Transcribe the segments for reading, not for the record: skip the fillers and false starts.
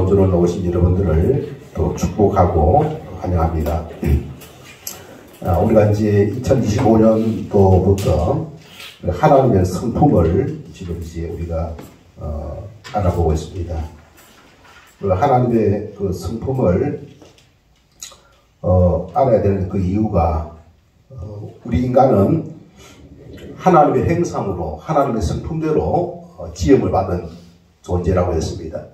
본주로 오신 여러분들을 또 축복하고 환영합니다. 우리가 이제 2025년도부터 하나님의 성품을 지금 이제 우리가 알아보고 있습니다. 하나님의 그 성품을 알아야 되는 그 이유가 우리 인간은 하나님의 형상으로 하나님의 성품대로 지음을 받은 존재라고 했습니다.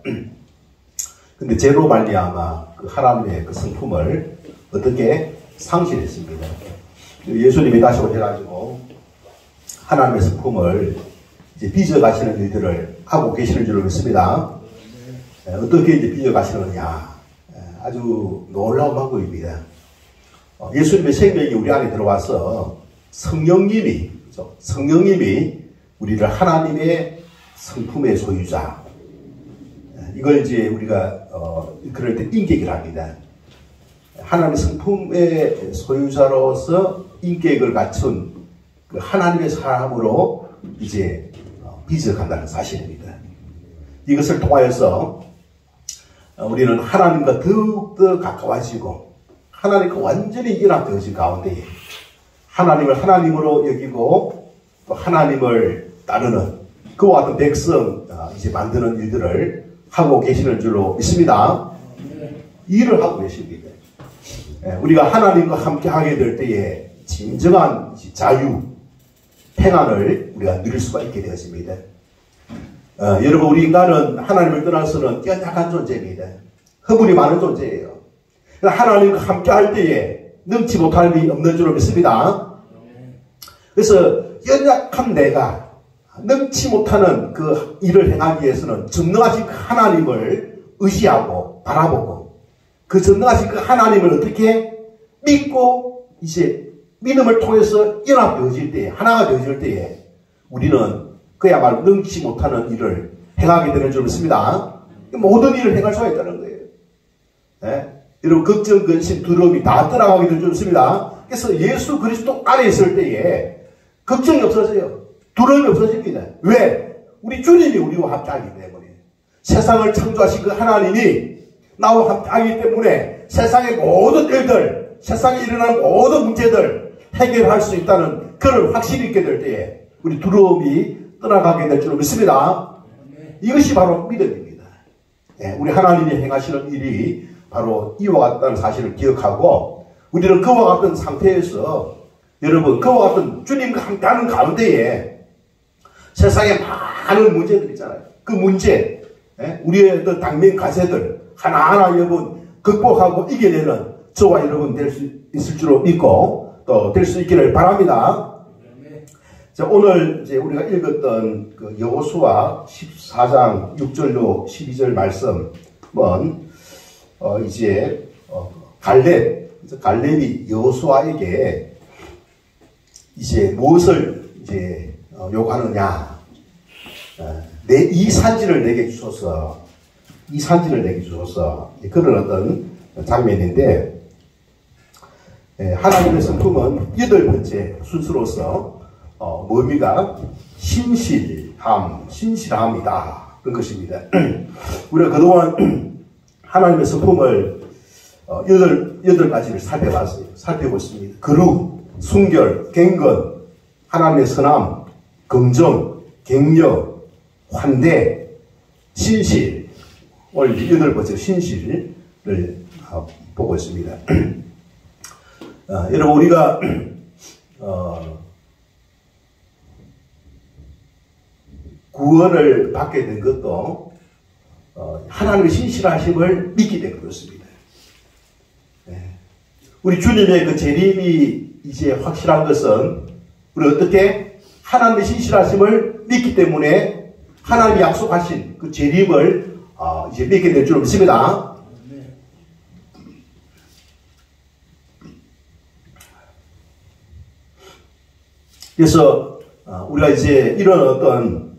근데 죄로 말미암아 그 하나님의 그 성품을 어떻게 상실했습니다. 예수님이 다시 오셔가지고 하나님의 성품을 이제 빚어가시는 일들을 하고 계시는 줄로 믿습니다. 어떻게 이제 빚어가시느냐, 아주 놀라운 방법입니다. 예수님의 생명이 우리 안에 들어와서 성령님이 우리를 하나님의 성품의 소유자, 이걸 이제 우리가 그럴 때 인격이라 합니다. 하나님의 성품의 소유자로서 인격을 갖춘 그 하나님의 사람으로 이제 빚어간다는 사실입니다. 이것을 통하여서 우리는 하나님과 더욱더 가까워지고 하나님과 완전히 연합되어진 가운데에 하나님을 하나님으로 여기고 또 하나님을 따르는 그와 같은 백성 이제 만드는 일들을 하고 계시는 줄로 믿습니다. 일을 하고 계십니다. 우리가 하나님과 함께 하게 될 때에 진정한 자유, 평안을 우리가 누릴 수가 있게 되었습니다. 여러분, 우리 인간은 하나님을 떠나서는 연약한 존재입니다. 허물이 많은 존재예요. 하나님과 함께 할 때에 능치 못할 일이 없는 줄로 믿습니다. 그래서 연약한 내가 능치 못하는 그 일을 행하기 위해서는 전능하신 그 하나님을 의지하고 바라보고 그 전능하신 그 하나님을 어떻게 믿고 이제 믿음을 통해서 연합되어질 때에, 하나가 되어질 때에 우리는 그야말로 능치 못하는 일을 행하게 되는 줄 믿습니다. 모든 일을 행할 수가 있다는 거예요. 여러분, 걱정, 근심, 두려움이 다 떠나가게 될 줄 믿습니다. 그래서 예수 그리스도 안에 있을 때에 걱정이 없어져요. 두려움이 없어집니다. 왜? 우리 주님이 우리와 함께하기 때문에. 세상을 창조하신 그 하나님이 나와 함께하기 때문에 세상의 모든 일들, 세상에 일어나는 모든 문제들 해결할 수 있다는 그걸 확실히 있게 될 때에 우리 두려움이 떠나가게 될 줄 믿습니다. 이것이 바로 믿음입니다. 우리 하나님이 행하시는 일이 바로 이와 같다는 사실을 기억하고 우리는 그와 같은 상태에서 여러분, 그와 같은 주님과 함께하는 가운데에 세상에 많은 문제들 있잖아요. 그 문제, 우리의 어떤 당면 가세들 하나하나 여러분 극복하고 이겨내는 저와 여러분 될 수 있을 줄로 믿고 또 될 수 있기를 바랍니다. 자, 오늘 이제 우리가 읽었던 그 여호수아 14장 6절로 12절 말씀은 이제 갈렙이 여호수아에게 이제 무엇을 이제 요구하느냐, 이 산지를 내게 주소서, 이 산지를 내게 주소서, 그런 어떤 장면인데, 하나님의 성품은 8번째 순수로서 의미가 신실함이다, 그런 것입니다. 우리가 그동안 하나님의 성품을 8가지를 살펴보고 있습니다. 거룩, 순결, 경건, 하나님의 선함, 긍정, 격려, 환대, 신실. 오늘 8번째 신실을 보고 있습니다. 여러분, 우리가 구원을 받게 된 것도 하나님의 신실하심을 믿기 때문에 그렇습니다. 우리 주님의 그 재림이 이제 확실한 것은 우리 어떻게 하나님의 신실하심을 믿기 때문에 하나님이 약속하신 그 재림을 이제 믿게 될 줄 믿습니다. 그래서 우리가 이제 이런 어떤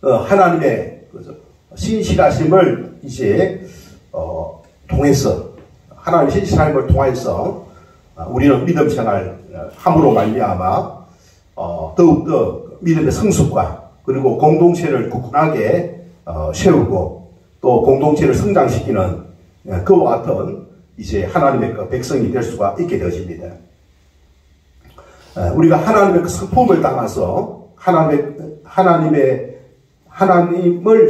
하나님의 신실하심을 이제 통해서 하나님의 신실하심을 통해서 우리는 믿음 생활 함으로 말미암아 더욱더 믿음의 성숙과 그리고 공동체를 굳건하게 세우고 또 공동체를 성장시키는 그와 같은 이제 하나님의 그 백성이 될 수가 있게 되어집니다. 우리가 하나님의 그 성품을 담아서 하나님을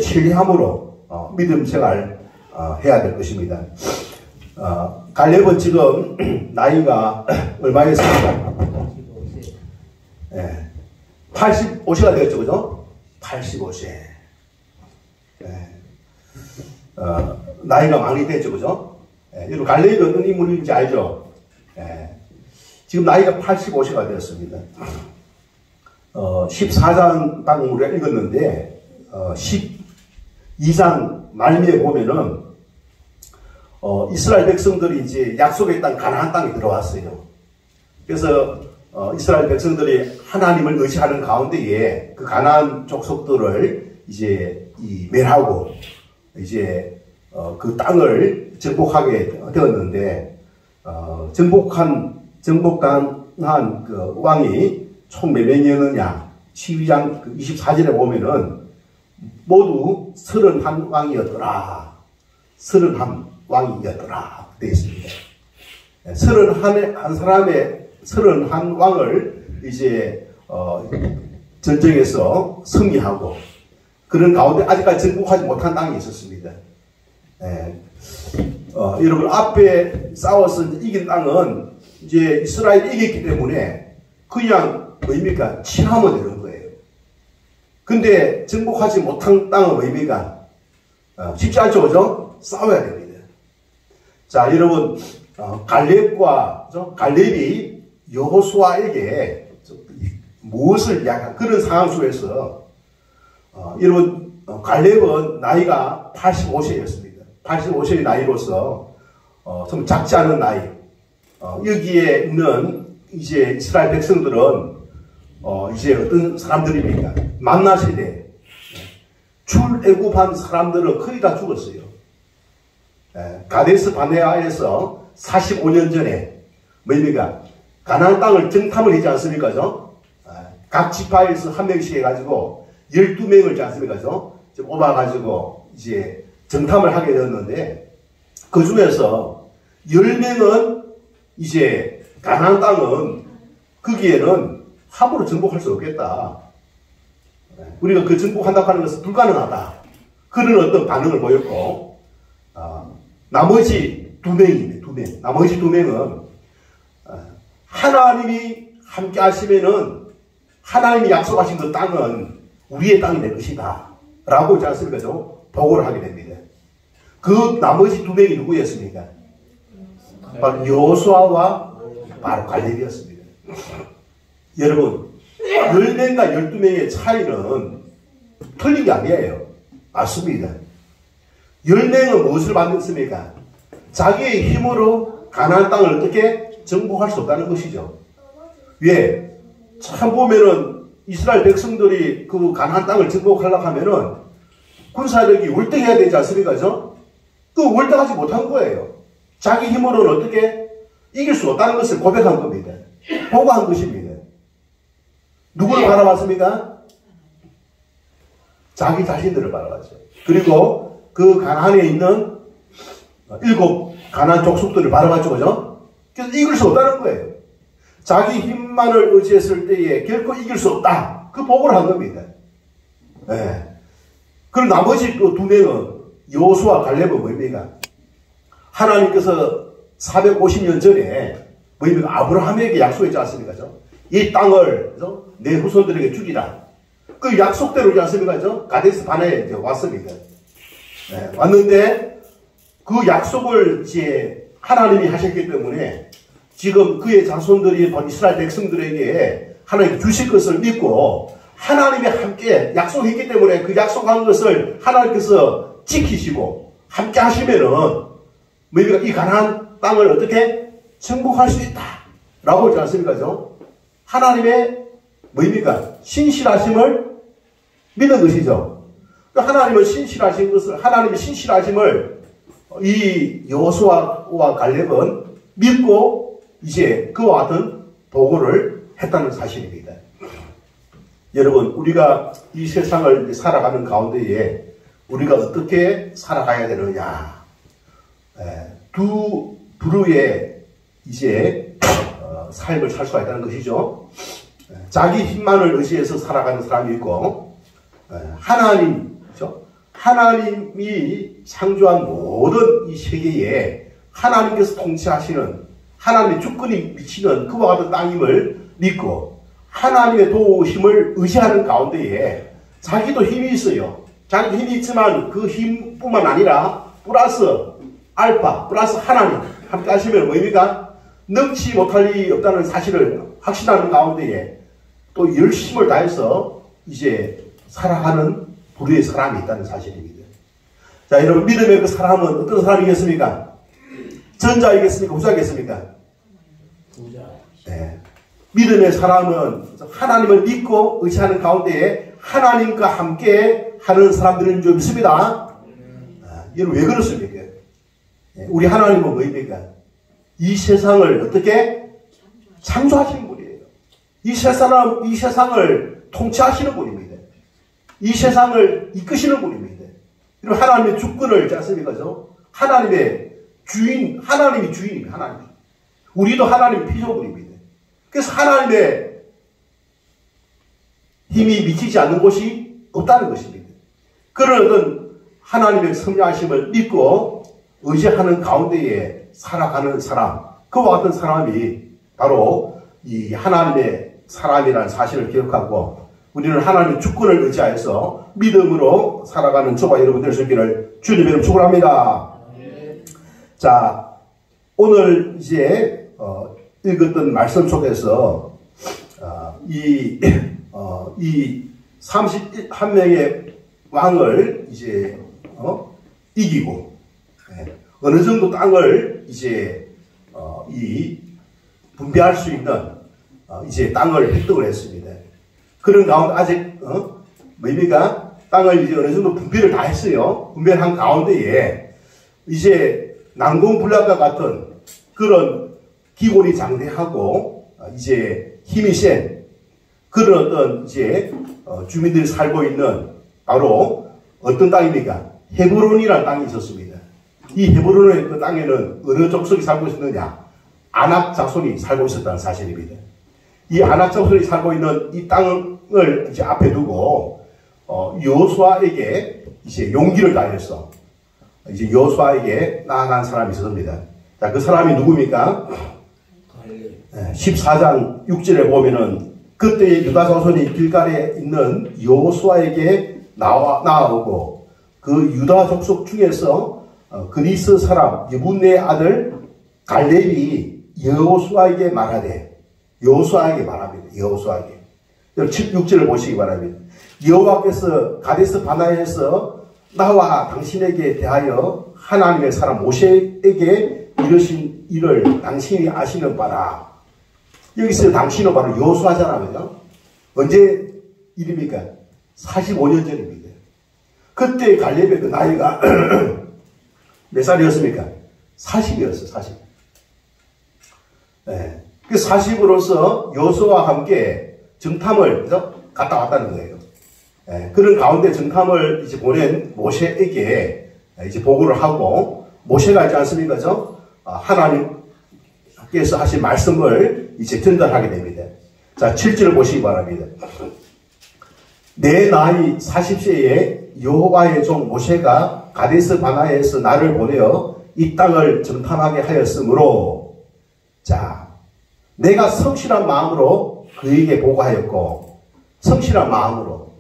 신뢰함으로 믿음 생활 해야 될 것입니다. 갈렙은 지금 나이가 얼마였습니까? 85세가 되었죠, 그죠? 85세. 나이가 많이 됐죠, 그죠? 여러분, 갈렙이 어떤 인물인지 알죠? 지금 나이가 85세가 되었습니다. 14장 딱 우리가 읽었는데, 12장 말미에 보면은, 이스라엘 백성들이 이제 약속의 땅, 가나안 땅에 들어왔어요. 그래서, 이스라엘 백성들이 하나님을 의지하는 가운데에 그 가나안 족속들을 이제 멸하고, 이제, 그 땅을 정복하게 되었는데, 정복한 그 왕이 총 몇 명이었느냐? 12장 24절에 보면은 모두 31왕이었더라. 31왕이었더라. 되어 있습니다. 31왕을 이제, 전쟁에서 승리하고, 그런 가운데 아직까지 정복하지 못한 땅이 있었습니다. 여러분, 앞에 싸워서 이긴 땅은 이제 이스라엘이 이겼기 때문에 그냥 뭡니까? 취하면 되는 거예요. 근데 정복하지 못한 땅은 뭡니까? 쉽지 않죠, 그죠? 싸워야 됩니다. 자, 여러분, 갈렙이 여호수아에게 무엇을 이야기한 그런 상황 속에서, 여러분, 갈렙은 나이가 85세였습니다. 85세의 나이로서, 좀 작지 않은 나이. 여기에 있는 이제 이스라엘 백성들은, 이제 어떤 사람들입니까? 만나 세대. 출애굽한 사람들은 거의 다 죽었어요. 가데스 바네아에서 45년 전에, 뭡니까? 가나안 땅을 정탐을 하지 않습니까? 각 지파에서 한 명씩 해가지고, 12명을 지 않습니까? 뽑아가지고, 이제 정탐을 하게 되었는데, 그 중에서 10명은 이제 가나안 땅은 거기에는 함부로 정복할 수 없겠다. 우리가 그 정복한다고 하는 것은 불가능하다. 그런 어떤 반응을 보였고, 나머지 2명입니다. 2명. 나머지 2명은 하나님이 함께 하시면은 하나님이 약속하신 그 땅은 우리의 땅이 될 것이다. 라고 하지 않습니까? 보고를 하게 됩니다. 그 나머지 2명이 누구였습니까? 바로 여호수아와 바로 갈렙이었습니다. 여러분, 10명과 12명의 차이는 틀린 게 아니에요. 맞습니다. 10명은 무엇을 받았습니까? 자기의 힘으로 가나안 땅을 어떻게 정복할 수 없다는 것이죠. 왜? 참 보면은 이스라엘 백성들이 그 가나안 땅을 정복하려고 하면은 군사력이 월등해야 되지 않습니까? 그 월등하지 못한 거예요. 자기 힘으로는 어떻게 이길 수 없다는 것을 고백한 겁니다. 보고한 것입니다. 누구를 바라봤습니까? 자기 자신들을 바라봤죠. 그리고 그 가나안에 있는 7 가나안 족속들을 바라봤죠. 그죠? 그래서 이길 수 없다는 거예요. 자기 힘만을 의지했을 때에 결코 이길 수 없다. 그 보고를 한 겁니다. 네. 그리고 나머지 그 2명은 여호수아 갈렙은 뭡니까? 하나님께서 450년 전에 뭡니까? 아브라함에게 약속했지 않습니까? 이 땅을 내 후손들에게 주리라. 그 약속대로지 않습니까? 가데스 바네에 이제 왔습니다. 네, 왔는데 그 약속을 이제 하나님이 하셨기 때문에 지금 그의 자손들이 이스라엘 백성들에게 하나님 주실 것을 믿고 하나님이 함께 약속했기 때문에 그 약속한 것을 하나님께서 지키시고 함께 하시면은 뭡니까? 이 가나안 땅을 어떻게 정복할 수 있다. 라고 하지 않습니까? 하나님의 뭡니까? 신실하심을 믿는 것이죠. 하나님은 신실하신 것을, 하나님의 신실하심을 이 여호수아와 갈렙은 믿고 이제 그와 같은 보고를 했다는 사실입니다. 여러분, 우리가 이 세상을 살아가는 가운데에 우리가 어떻게 살아가야 되느냐. 두 부류의 이제 삶을 살 수가 있다는 것이죠. 자기 힘만을 의지해서 살아가는 사람이 있고, 하나님이죠. 하나님이 창조한 모든 이 세계에 하나님께서 통치하시는 하나님의 주권이 미치는 그와 같은 땅임을 믿고 하나님의 도우심을 의지하는 가운데에 자기도 힘이 있어요. 자기도 힘이 있지만 그 힘뿐만 아니라 플러스 알파 플러스 하나님 함께 하시면 뭐입니까? 능치 못할 일이 없다는 사실을 확신하는 가운데에 또 열심을 다해서 이제 살아가는 부류의 사람이 있다는 사실입니다. 자, 여러분, 믿음의 그 사람은 어떤 사람이겠습니까? 전자이겠습니까? 후자이겠습니까? 후자. 네. 믿음의 사람은 하나님을 믿고 의지하는 가운데에 하나님과 함께 하는 사람들인 줄 믿습니다. 여러분, 왜 그렇습니까? 우리 하나님은 뭐입니까? 이 세상을 어떻게 창조하시는 분이에요. 이 세상을 통치하시는 분입니다. 이 세상을 이끄시는 분입니다. 이런 하나님의 주권을 있지 않습니까? 하나님의 주인, 하나님이 주인입니다. 하나님. 우리도 하나님의 피조물입니다. 그래서 하나님의 힘이 미치지 않는 곳이 없다는 것입니다. 그런 어떤 하나님의 섭리하심을 믿고 의지하는 가운데에 살아가는 사람, 그와 같은 사람이 바로 이 하나님의 사람이라는 사실을 기억하고 우리는 하나님의 주권을 의지하여서 믿음으로 살아가는 저와 여러분들 되시기를 주님의 이름으로 축원합니다. 자, 오늘 이제 읽었던 말씀 속에서 이 31명의 왕을 이제 이기고 어느 정도 땅을 이제 분배할 수 있는 이제 땅을 획득을 했습니다. 그런 가운데 아직 뭡니까? 땅을 이제 어느 정도 분배를 다 했어요. 분배를 한 가운데에 이제 난공불락과 같은 그런 기골이 장대하고 이제 힘이 센 그런 어떤 이제 주민들이 살고 있는 바로 어떤 땅입니까? 헤브론이라는 땅이 있었습니다. 이 헤브론의 그 땅에는 어느 족속이 살고 있었느냐? 아낙 자손이 살고 있었다는 사실입니다. 이 아낙 자손이 살고 있는 이 땅을 이제 앞에 두고 여호수아에게 이제 용기를 다해서 이제 여호수아에게 나아간 사람이 있었습니다. 자, 그 사람이 누굽니까? 14장 6절에 보면은 그때 유다 자손이 길갈에 있는 여호수아에게 나아오고 그 유다 족속 중에서 그리스 사람 여분네 아들 갈렙이 여호수아에게 말하되 여호수아에게 말합니다. 여호수아에게 6절을 보시기 바랍니다. 여호와께서 가데스 바나에서 나와 당신에게 대하여 하나님의 사람 모세에게 이르신 일을 당신이 아시는 바라. 여기서 당신은 바로 여호수아잖아요. 언제 일입니까? 45년 전입니다. 그때 갈렙의 그 나이가 몇 살이었습니까? 40이었어요. 40. 네. 그 40으로서 여호수아와 함께 정탐을 갔다 왔다는 거예요. 네. 그런 가운데 정탐을 이제 보낸 모세에게 이제 보고를 하고 모세가 있지 않습니까? 하나님께서 하신 말씀을 이제 전달하게 됩니다. 자, 7절을 보시기 바랍니다. 내 나이 40세에 여호와의 종 모세가 가데스 바나에서 나를 보내어 이 땅을 정탐하게 하였으므로 자, 내가 성실한 마음으로 그에게 보고하였고 성실한 마음으로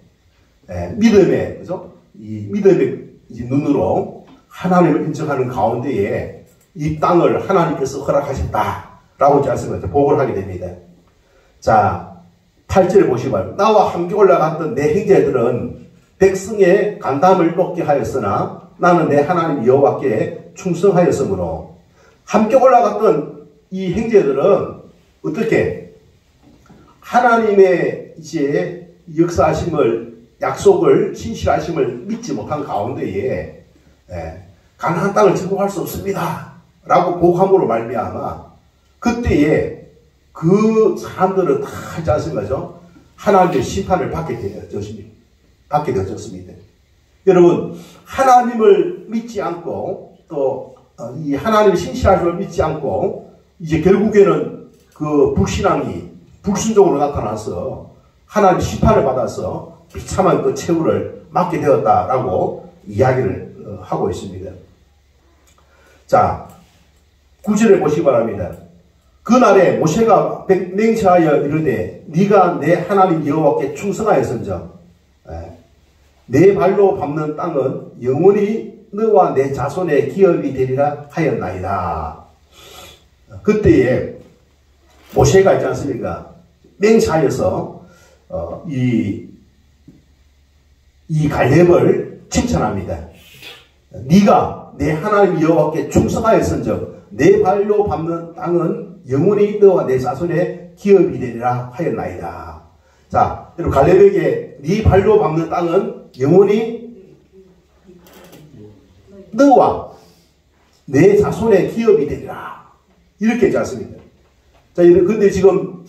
믿음의 그죠? 이 믿음의 이제 눈으로 하나님을 인정하는 가운데에 이 땅을 하나님께서 허락하셨다라고 말씀을 보고를 하게 됩니다. 자, 8절에 보시면 나와 함께 올라갔던 내 형제들은 백성의 간담을 높게 하였으나 나는 내 하나님 여호와께 충성하였으므로 함께 올라갔던 이 형제들은 어떻게 하나님의 이제 역사하심을 약속을 신실하심을 믿지 못한 가운데에 가나안 땅을 정복할 수 없습니다 라고 보고함으로 말미암아 그때에 그 사람들은 다 하지 않습니까? 하나님의 심판을 받게 되었습니다. 여러분, 하나님을 믿지 않고 또 이 하나님을 신실할 줄 믿지 않고 이제 결국에는 그 불신앙이 불순종으로 나타나서 하나님 심판을 받아서 비참한 그 최후를 맞게 되었다라고 이야기를 하고 있습니다. 자, 9절에 보시기 바랍니다. 그날에 모세가 맹세하여 이르되 네가 내 하나님 여호와께 충성하였은즉 내 발로 밟는 땅은 영원히 너와 내 자손의 기업이 되리라 하였나이다. 그때에 모세가 있지 않습니까? 맹세하여서 이 갈렙을 칭찬합니다. 네가 내 하나님 여호와께 충성하였은즉 내 발로 밟는 땅은 영원히 너와 내 자손의 기업이 되리라 하였나이다. 자, 여러분 갈렙에게 네 발로 밟는 땅은 영원히 너와 내 자손의 기업이 되리라. 이렇게 했지 않습니까? 자, 근데 지금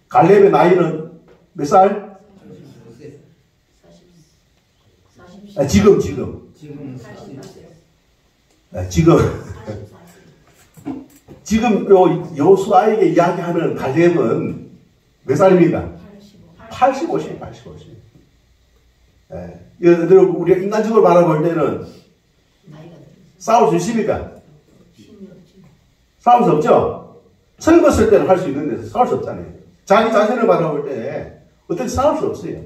갈렙의 나이는 몇 살? 지금. 지금 여호수아에게 이야기하는 갈렙은 몇 살입니까? 85세. 여러분, 우리가 인간적으로 바라볼 때는 싸울 수 있습니까? 싸울 수 없죠? 젊었을 때는 할 수 있는데 싸울 수 없잖아요. 자기 자신을 바라볼 때 어떻게 싸울 수 없어요.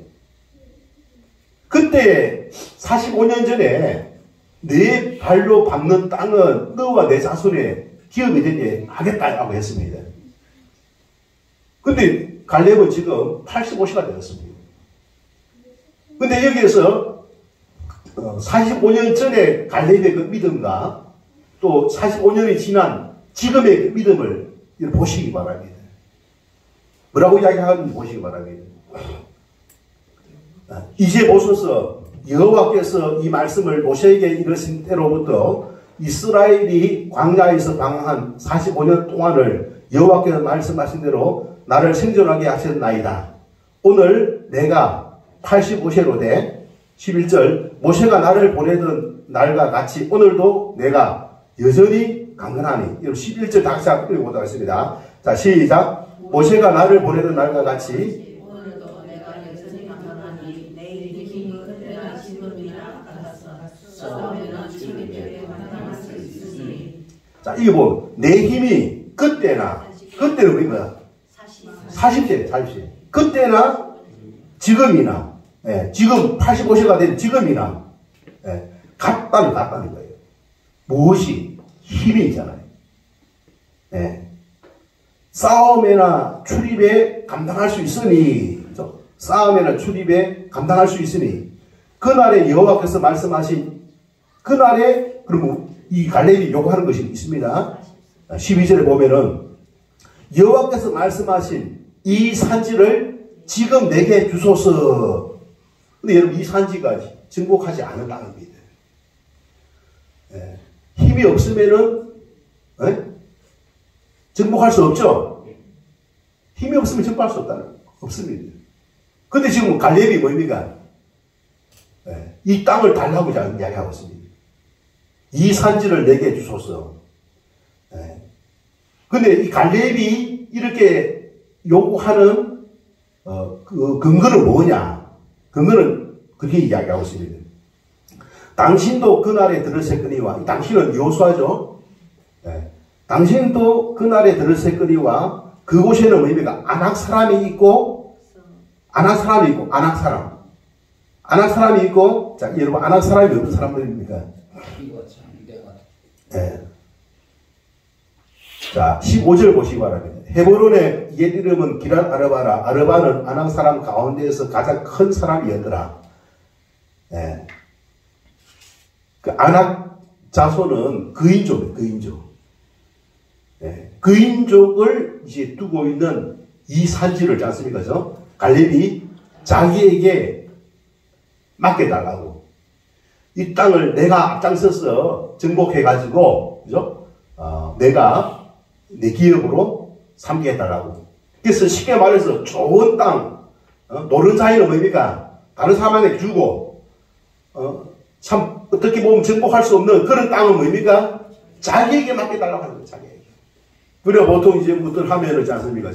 그때 45년 전에 내 발로 밟는 땅은 너와 내 자손의 기업이 되게 하겠다라고 했습니다. 근데 갈렙은 지금 85세가 되었습니다. 근데 여기에서 45년 전에 갈렙의 그 믿음과 또 45년이 지난 지금의 그 믿음을 보시기 바랍니다. 뭐라고 이야기하는지 보시기 바랍니다. 이제 보소서 여호와께서 이 말씀을 모세에게 이르신 때로부터 이스라엘이 광야에서 방황한 45년 동안을 여호와께서 말씀하신 대로 나를 생존하게 하셨나이다. 오늘 내가 85세로 돼 11절 모세가 나를 보내던 날과 같이 오늘도 내가 여전히 강건하니. 11절 다시 한번 읽어보도록 하겠습니다. 자, 시작. 모세가 나를 보내던 날과 같이 오늘도 내가 여전히 강건하니 내 힘은 그때나 지금이나 같아서 싸우면 주님께 감당할 수 있으니. 자, 이게 뭐 내 힘이 그때는 우리가 40세 그때나 지금이나 지금 85세가 된 지금이나 같다는 거예요. 무엇이 힘이 있잖아요. 싸움에나 출입에 감당할 수 있으니, 그렇죠? 싸움에나 출입에 감당할 수 있으니 그날에 여호와께서 말씀하신 그날에 그리고 이 갈렙이 요구하는 것이 있습니다. 12절에 보면은 여호와께서 말씀하신 이 산지를 지금 내게 주소서. 근데 여러분 이 산지가 정복하지 않은 땅입니다. 힘이 없으면은 정복할 수 없죠. 힘이 없으면 정복할 수 없습니다. 근데 지금 갈렙이 뭡니까? 이 땅을 달라고 이야기하고 있습니다. 이 산지를 내게 주소서. 근데 이 갈렙이 이렇게 요구하는 그 근거는 뭐냐? 근거는 그렇게 이야기하고 있습니다. 당신도 그날에 들으셨거니와, 당신은 여호수아죠. 당신도 그날에 들으셨거니와 그곳에는 뭡니까? 아낙 사람이 있고 아낙 사람이 있고. 자, 여러분 아낙 사람이 어떤 사람들입니까? 자, 15절 보시기 바랍니다. 헤브론의 옛 이름은 기랏 아르바라. 아르바는 아낙 사람 가운데에서 가장 큰 사람이었더라. 그 아낙 자손은 그인족이에요. 그인족을 이제 두고 있는 이 산지를 지 않습니까? 그죠? 갈렙이 자기에게 맡겨달라고. 이 땅을 내가 앞장서서 정복해가지고, 그죠? 내가 내 기업으로 삼게 해달라고. 그래서 쉽게 말해서 좋은 땅, 노른 자리는 뭡니까? 다른 사람에게 주고, 참 어떻게 보면 정복할 수 없는 그런 땅은 뭡니까? 자기에게 맡겨달라고 하는 거예요. 자기에게. 그래 보통 이제 어떤 하면은 있지 않습니까?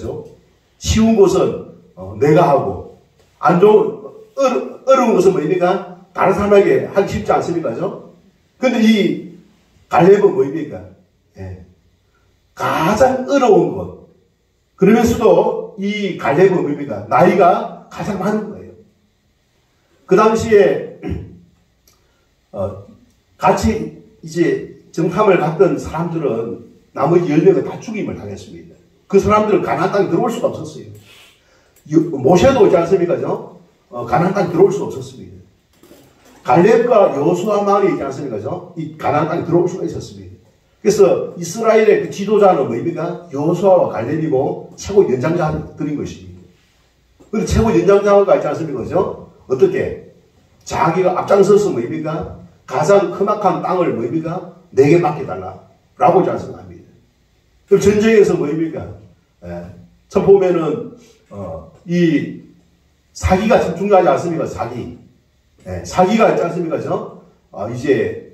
쉬운 것은 내가 하고 안 좋은 어려운 것은 뭡니까? 다른 사람에게 하기 쉽지 않습니까? 근데 이 갈렙은 뭡니까? 예. 가장 어려운 것. 그러면서도 이 갈렙은 뭡니까? 나이가 가장 많은 거예요. 그 당시에 같이 이제 정탐을 갔던 사람들은 나머지 10명은 다 죽임을 당했습니다. 그 사람들은 가나안 땅에 들어올 수가 없었어요. 모세도 오지 않습니까? 가나안 땅에 들어올 수 없었습니다. 갈렙과 여호수아만이 있지 않습니까? 이 가나안 땅에 들어올 수가 있었습니다. 그래서 이스라엘의 그 지도자는 뭡니까? 여호수아와 갈렙이고 최고 연장자들인 것입니다. 그런데 최고 연장자가 있지 않습니까? 어떻게? 자기가 앞장서서 뭡니까? 가장 험악한 땅을 뭡니까? 내게 맡겨달라. 라고 말씀합니다. 그럼 전쟁에서 뭡니까? 참 보면은, 이 사기가 참 중요하지 않습니까? 사기. 사기가 있지 않습니까? 이제,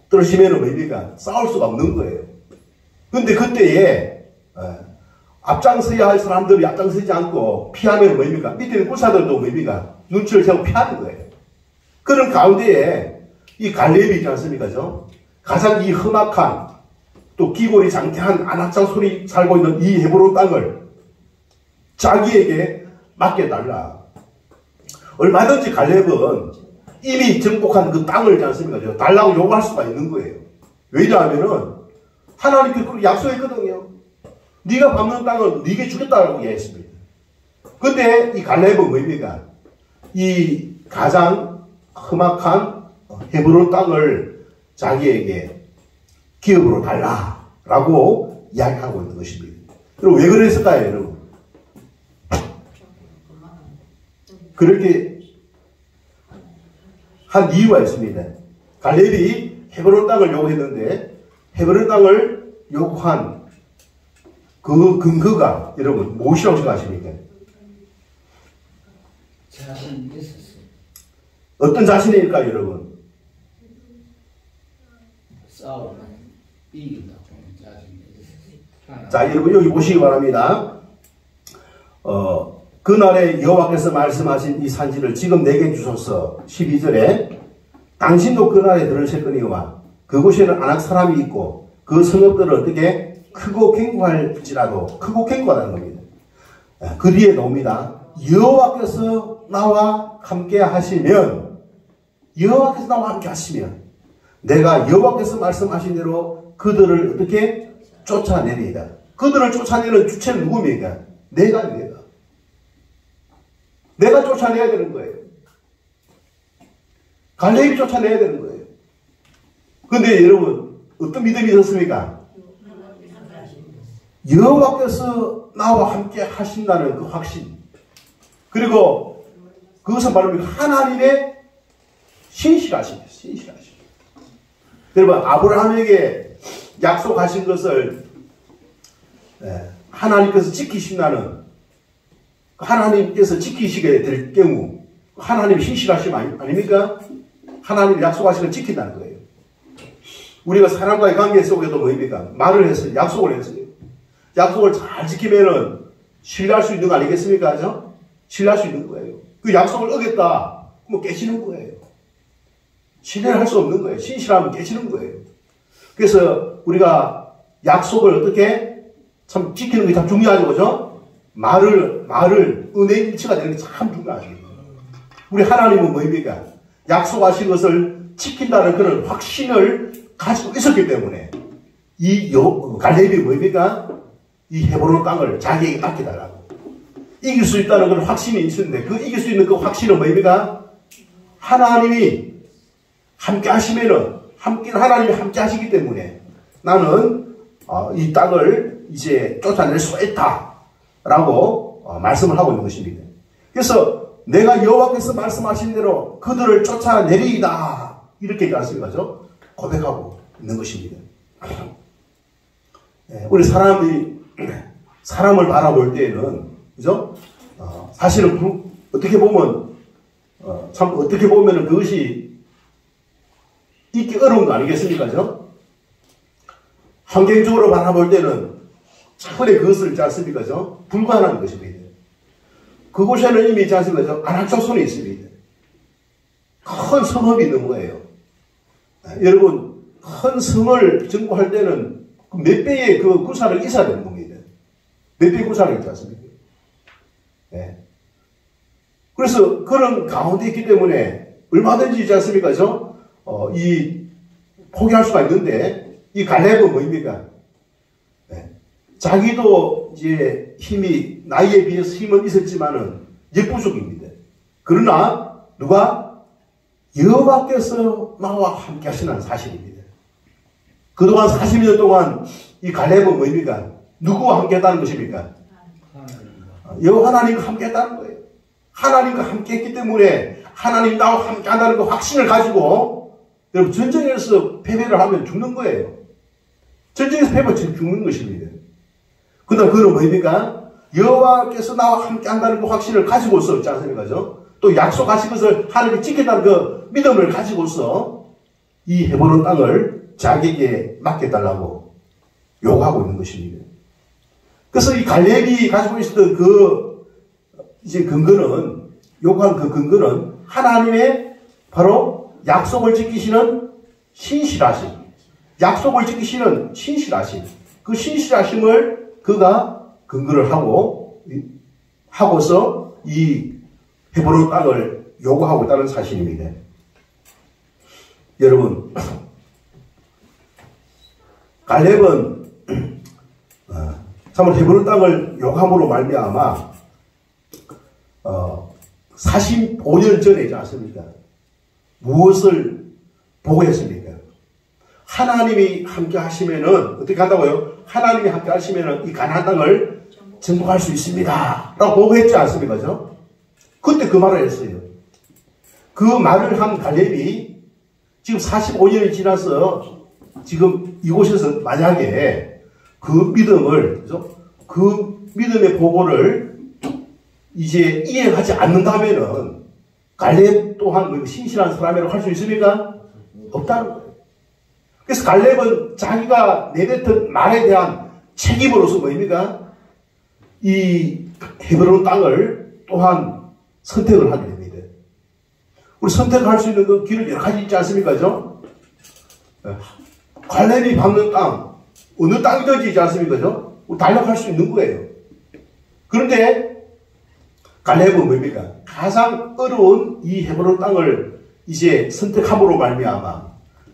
떨어지면은 뭡니까? 싸울 수가 없는 거예요. 근데 그때에, 앞장서야 할 사람들이 앞장서지 않고 피하면 뭡니까? 밑에 있는 군사들도 뭡니까? 눈치를 채고 피하는 거예요. 그런 가운데에 이 갈렙이 있지 않습니까? 가장 이 험악한 또 기골이 장태한 안악장 소리 살고 있는 이 헤브론 땅을 자기에게 맡겨달라. 얼마든지 갈렙은 이미 정복한 그 땅을 있지 않습니까? 달라고 요구할 수가 있는 거예요. 왜냐하면은 하나님께서 그렇게 약속했거든요. 네가 밟는 땅은 네게 주겠다고 얘기했습니다. 근데 이 갈렙은 뭡니까? 이 가장 험악한 헤브론 땅을 자기에게 기업으로 달라라고 이야기하고 있는 것입니다. 그럼 왜 그랬을까요, 여러분? 그렇게 한 이유가 있습니다. 갈렙이 헤브론 땅을 요구했는데 헤브론 땅을 요구한 그 근거가 여러분 무엇이라고 생각하십니까? 자신이 있었어요. 어떤 자신일까요, 여러분? 싸우면 이긴다고 자신이 있었어요. 자, 여러분 여기 보시기 바랍니다. 그날에 여호와께서 말씀하신 이 산지를 지금 내게 주소서. 12절에 당신도 그날에 들으셨거니와 그곳에는 안악 사람이 있고 그 성읍들을 어떻게 크고 견고할지라도 크고 견고하다는 겁니다. 그 뒤에 나옵니다. 여호와께서 나와 함께 하시면 여호와께서 나와 함께 하시면 내가 여호와께서 말씀하신 대로 그들을 어떻게 쫓아내리이다. 그들을 쫓아내는 주체는 누굽니까? 내가 쫓아내야 되는 거예요. 갈렙이 쫓아내야 되는 거예요. 근데 여러분 어떤 믿음이 있었습니까? 여호와께서 나와 함께 하신다는 그 확신. 그리고 그것은 바로 하나님의 신실하십니다. 신실하십니다. 여러분 아브라함에게 약속하신 것을 하나님께서 지키신다는 하나님께서 지키시게 될 경우 하나님 신실하심 아닙니까? 하나님 약속하신 걸 지킨다는 거예요. 우리가 사람과의 관계 속에도 뭡니까? 말을 했어요. 약속을 했어요. 약속을 잘 지키면은 신뢰할 수 있는 거 아니겠습니까? 신뢰할 수 있는 거예요. 그 약속을 어겼다. 그럼 깨지는 거예요. 신뢰를 할 수 없는 거예요. 신실하면 깨지는 거예요. 그래서 우리가 약속을 어떻게 참 지키는 게 참 중요하죠. 그죠? 말을 은혜의 일치가 되는 게 참 중요하죠. 우리 하나님은 뭡니까? 약속하신 것을 지킨다는 그런 확신을 가지고 있었기 때문에 이 갈렙이 뭡니까? 이 헤브론 땅을 자기에게 맡겨달라고. 이길 수 있다는 그런 확신이 있었는데 그 이길 수 있는 그 확신은 뭡니까? 하나님이 함께 하시면은 하나님이 함께 하시기 때문에 나는 이 땅을 이제 쫓아낼 수 있다라고 말씀을 하고 있는 것입니다. 그래서 내가 여호와께서 말씀하신 대로 그들을 쫓아내리이다 이렇게 말씀하죠. 고백하고 있는 것입니다. 우리 사람을 바라볼 때에는 그죠? 사실은 어떻게 보면 참 어떻게 보면 그것이 있기 어려운 거 아니겠습니까? 환경적으로 바라볼 때는 차원의 그것을 있지 않습니까? 불가능한 것입니다. 그곳에는 이미 있지 않습니까? 안악조선이 있습니다. 큰 성읍이 있는 거예요. 여러분, 큰 성을 정복할 때는 몇 배의 그 구사를 있어야 되는 겁니다. 몇 배의 구사를 있지 않습니까? 네. 그래서 그런 가운데 있기 때문에 얼마든지 있지 않습니까? 포기할 수가 있는데, 이 갈렙은 뭐입니까? 네. 자기도 이제 힘이, 나이에 비해서 힘은 있었지만은 역부족입니다. 그러나, 누가? 여호와께서 나와 함께 하시는 사실입니다. 그동안 40년 동안 이 갈렙은 뭐입니까? 누구와 함께 했다는 것입니까? 여호와 하나님과 함께 했다는 거예요. 하나님과 함께 했기 때문에 하나님 나와 함께 한다는 그 확신을 가지고 여러분 전쟁에서 패배를 하면 죽는 거예요. 전쟁에서 패배하면 죽는 것입니다. 그다음 그는 뭐입니까? 여호와께서 나와 함께 한다는 그 확신을 가지고서 있지 않습니까? 또 약속하신 것을 하나님이 지킨다는 그 믿음을 가지고서 이 헤브론 땅을 자기에게 맡겨달라고 요구하고 있는 것입니다. 그래서 이 갈렙이 가지고 있었던 그 이제 근거는, 요구한 그 근거는 하나님의 바로 약속을 지키시는 신실하심, 약속을 지키시는 신실하심, 그 신실하심을 그가 근거를 하고서 이 헤브론 땅을 요구하고 있다는 사실입니다. 여러분, 갈렙은 참으로 헤브론 땅을 요구함으로 말미암아 45년 전에 있지 않습니까? 무엇을 보고 했습니까? 하나님이 함께 하시면은 어떻게 한다고요? 하나님이 함께 하시면은 이 가나안 땅을 정복할 수 있습니다. 라고 보고했지 않습니까? 그때 그 말을 했어요. 그 말을 한 갈렙이 지금 45년이 지나서 지금 이곳에서 만약에 그 믿음을, 그죠? 그 믿음의 보고를 이제 이행하지 않는다면은 갈렙 또한 신실한 사람이라고 할 수 있습니까? 없다는 거예요. 그래서 갈렙은 자기가 내뱉은 말에 대한 책임으로서 뭐입니까? 이 헤브론 땅을 또한 선택을 하게 됩니다. 우리 선택할 수 있는 그 길은 여러 가지 있지 않습니까? 갈렙이 밟는 땅, 어느 땅이든지 있지 않습니까? 달려갈 수 있는 거예요. 그런데 갈렙은 뭡니까? 가장 어려운 이 헤브론 땅을 이제 선택함으로 말미암아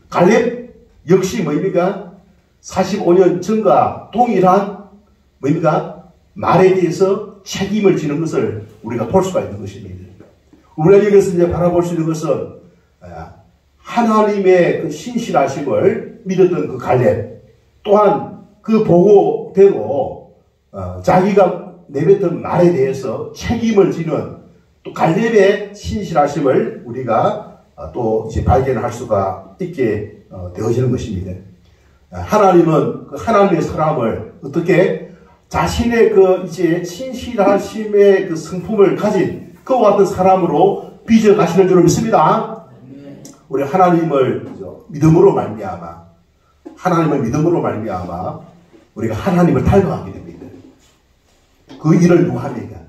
갈렙 역시 뭐입니까? 45년 전과 동일한 뭐입니까? 말에 대해서 책임을 지는 것을 우리가 볼 수가 있는 것입니다. 우리가 여기서 이제 바라볼 수 있는 것은 하나님의 그 신실하심을 믿었던 그 갈렙, 또한 그 보고대로 자기가 내뱉은 말에 대해서 책임을 지는 또 갈렙의 신실하심을 우리가 또 이제 발견할 수가 있게 되어지는 것입니다. 하나님은 그 하나님의 사람을 어떻게 자신의 그 이제 신실하심의 그 성품을 가진 그와 같은 사람으로 빚어 가시는 줄을 믿습니다. 우리 하나님을 믿음으로 말미암아, 하나님을 믿음으로 말미암아 우리가 하나님을 닮아가게 됩니다. 그 일을 누가 합니까?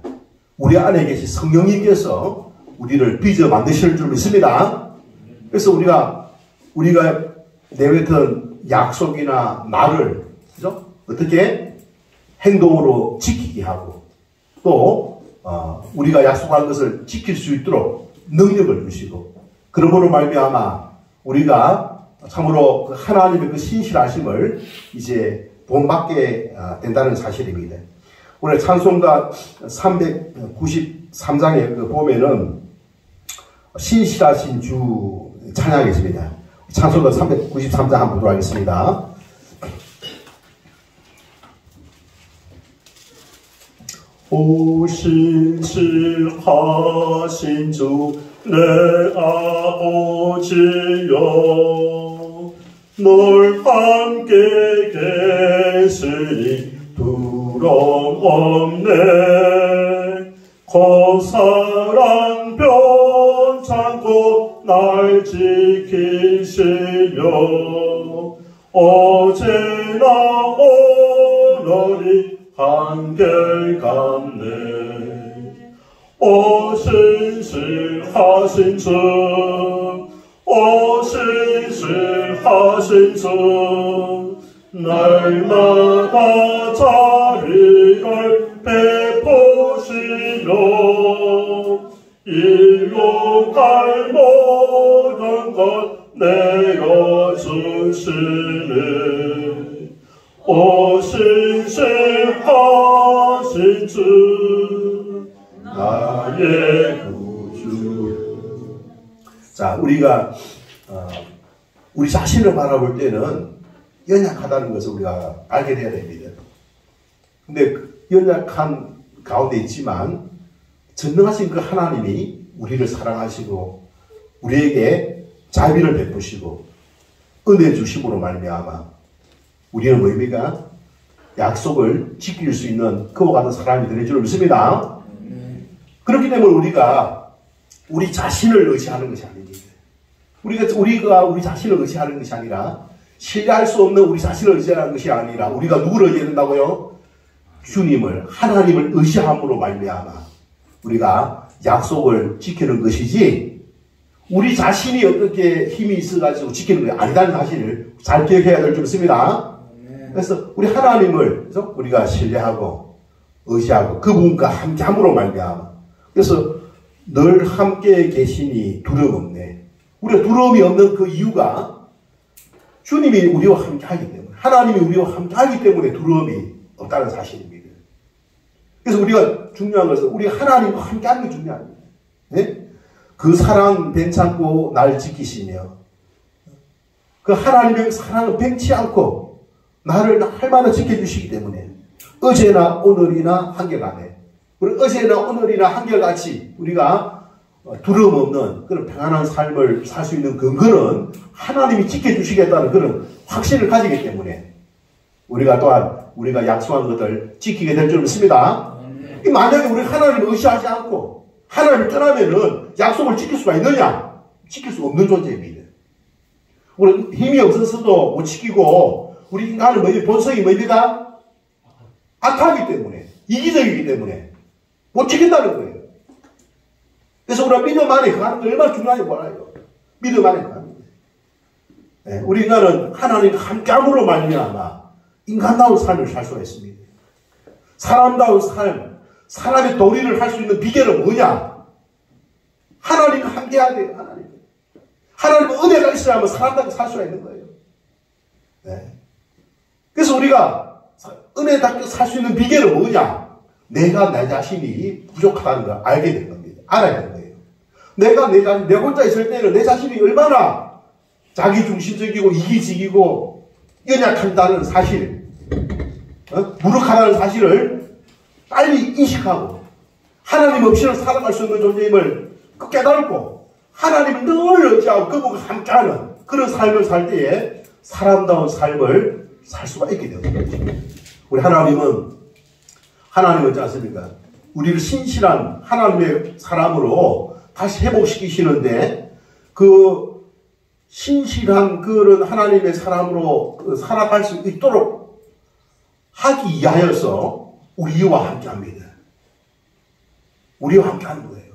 우리 안에 계신 성령님께서 우리를 빚어 만드실 줄 믿습니다. 그래서 우리가 내뱉은 약속이나 말을, 그죠? 어떻게 행동으로 지키게 하고 또 우리가 약속한 것을 지킬 수 있도록 능력을 주시고, 그러므로 말미암아 우리가 참으로 그 하나님의 그 신실하심을 이제 본받게 된다는 사실입니다. 오늘 찬송가 393장에 보면은 신실하신 주 찬양이 있습니다. 찬송가 393장 한번 보도록 하겠습니다. 오 신실하신 주 내 아버지여, 널 함께 계시니 두려움 없네. 거사랑 날 지키시며 어제나 오늘이 한결같네. 신실하신 주 신실하신 주 날마다 자비를 베푸시며 일로 갈 모든 것 내어주시네. 신실하신 주 나의 구주. 자, 우리가 우리 자신을 바라볼 때는 연약하다는 것을 우리가 알게 돼야 됩니다. 근데 연약한 가운데 있지만 전능하신 그 하나님이 우리를 사랑하시고 우리에게 자비를 베푸시고 은혜 주심으로 말미암아 우리는 뭐입니까? 약속을 지킬 수 있는 그와 같은 사람이 되는 줄 믿습니다. 그렇기 때문에 우리가 우리 자신을 의지하는 것이 아닙니다. 우리가 우리 자신을 의지하는 것이 아니라 신뢰할 수 없는 우리 자신을 의지하는 것이 아니라 우리가 누구를 의지해야 된다고요? 주님을, 하나님을 의지함으로 말미암아 우리가 약속을 지키는 것이지 우리 자신이 어떻게 힘이 있어가지고 지키는 게 아니다는 사실을 잘 기억해야 될 줄 믿습니다. 그래서 우리 하나님을 그래서 우리가 신뢰하고 의지하고 그분과 함께함으로 말미암아 그래서 늘 함께 계시니 두려움 없네. 우리가 두려움이 없는 그 이유가 주님이 우리와 함께하기 때문에 하나님이 우리와 함께하기 때문에 두려움이 없다는 사실입니다. 그래서 우리가 중요한 것은 우리 하나님과 함께하는 게 중요합니다. 네? 그 사랑 괜찮고 날 지키시며 그 하나님의 사랑은 변치 않고 나를 날마다 지켜주시기 때문에 어제나 오늘이나 한결같네. 우리 어제나 오늘이나 한결같이 우리가 두려움 없는 그런 평안한 삶을 살 수 있는 근거는 하나님이 지켜주시겠다는 그런 확신을 가지기 때문에 우리가 또한 우리가 약속한 것을 지키게 될 줄 믿습니다. 만약에 우리 하나님을 의지하지 않고 하나님을 떠나면은 약속을 지킬 수가 있느냐? 지킬 수 없는 존재입니다. 우리 힘이 없어서도 못 지키고 우리 인간은 본성이 뭡니까? 악하기 때문에 이기적이기 때문에 못 지킨다는 거예요. 그래서 우리가 믿음 안에 가는 게 얼마나 중요한지 몰라요. 믿음 안에 가는 거예요. 네, 우리 인간은 하나님과 함께함으로 말미암아 인간다운 삶을 살 수가 있습니다. 사람다운 삶, 사람의 도리를 할 수 있는 비결은 뭐냐? 하나님과 함께해야 돼요. 하나님과 은혜가 있어야만 사람답게 살 수가 있는 거예요. 네. 그래서 우리가 은혜답게 살 수 있는 비결은 뭐냐? 내가 내 자신이 부족하다는 걸 알게 된 겁니다. 알아야 되는 거예요. 내 혼자 있을 때는 내 자신이 얼마나 자기중심적이고 이기적이고 연약한다는 사실, 무력하다는 사실을 빨리 인식하고 하나님 없이는 살아갈 수 없는 존재임을 깨달고 하나님을 늘 의지하고 그분과 함께하는 그런 삶을 살 때에 사람다운 삶을 살 수가 있게 되는 거죠. 우리 하나님은 어찌 않습니까? 우리를 신실한 하나님의 사람으로 다시 회복시키시는데 그 신실한 그런 하나님의 사람으로 살아갈 수 있도록 하기 위하여서 우리와 함께합니다. 우리와 함께하는 거예요.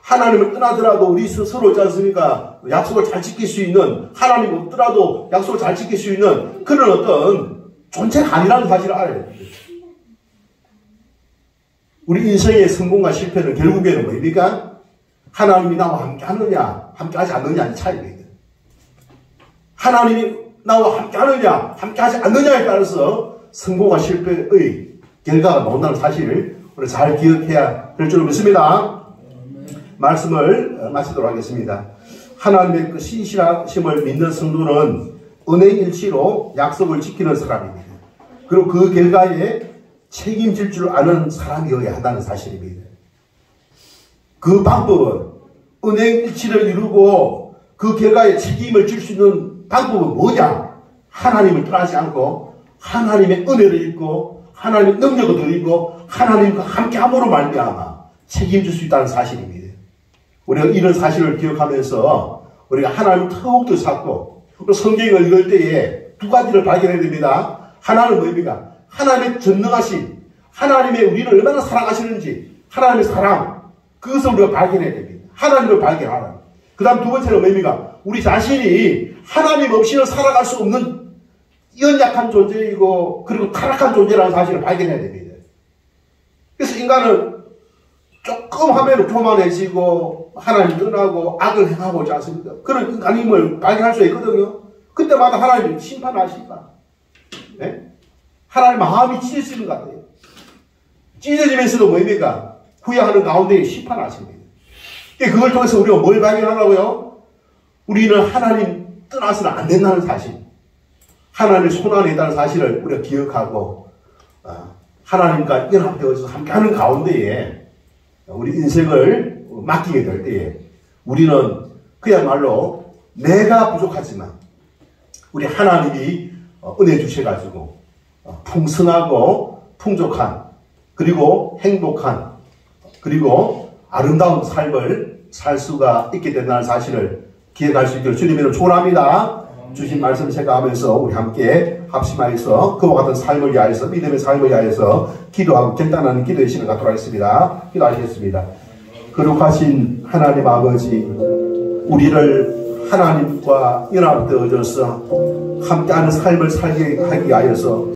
하나님을 떠나더라도 우리 스스로 있지 않습니까? 약속을 잘 지킬 수 있는 하나님 없더라도 약속을 잘 지킬 수 있는 그런 어떤 존재가 아니라는 사실을 알아야 됩니다. 우리 인생의 성공과 실패는 결국에는 뭡니까? 하나님이 나와 함께 하느냐, 함께 하지 않느냐의 차이입니다. 하나님이 나와 함께 하느냐, 함께 하지 않느냐에 따라서 성공과 실패의 결과가 나온다는 사실을 우리 잘 기억해야 될 줄 믿습니다. 말씀을 마치도록 하겠습니다. 하나님의 그 신실하심을 믿는 성도는 은행일치로 약속을 지키는 사람입니다. 그리고 그 결과에 책임질 줄 아는 사람이어야 한다는 사실입니다. 그 방법은 은행일치를 이루고 그 결과에 책임을 질 수 있는 방법은 뭐냐? 하나님을 떠나지 않고 하나님의 은혜를 입고 하나님의 능력을 입고 하나님과 함께함으로 말미암아 책임질 수 있다는 사실입니다. 우리가 이런 사실을 기억하면서 우리가 하나님을 더욱더 찾고 또 성경을 읽을 때에 두 가지를 발견해야 됩니다. 하나는 뭡니까? 하나님의 전능하신 하나님의 우리를 얼마나 사랑하시는지 하나님의 사랑 그것을 우리가 발견해야 됩니다. 하나님을 발견하라. 그 다음 두 번째는 뭡니까? 우리 자신이 하나님 없이는 살아갈 수 없는 연약한 존재이고 그리고 타락한 존재라는 사실을 발견해야 됩니다. 그래서 인간은 조금 하면 교만해지고 하나님 떠나고 악을 행하고 있지 않습니까? 그런 인간임을 발견할 수 있거든요. 그때마다 하나님 심판하시니까 네? 하나님 마음이 찢어지는 것 같아요. 찢어지면서도 뭡니까? 후회하는 가운데 심판하십니다. 그걸 통해서 우리가 뭘 발견하라고요? 우리는 하나님 떠나서는 안 된다는 사실, 하나님의 손 안에 있다는 사실을 우리가 기억하고 하나님과 연합되어서 함께하는 가운데에 우리 인생을 맡기게 될 때에 우리는 그야말로 내가 부족하지만 우리 하나님이 은혜 주셔가지고 풍성하고 풍족한 그리고 행복한 그리고 아름다운 삶을 살 수가 있게 된다는 사실을 기억할 수 있기를 주님으로 축원합니다. 주신 말씀 생각하면서 우리 함께 합심하여서 그와 같은 삶을 위하여서 믿음의 삶을 위하여서 기도하고 결단하는 기도의 시간을 갖도록 하겠습니다. 기도하시겠습니다. 거룩하신 하나님 아버지, 우리를 하나님과 연합되어져서 함께하는 삶을 살게 하기 위하여서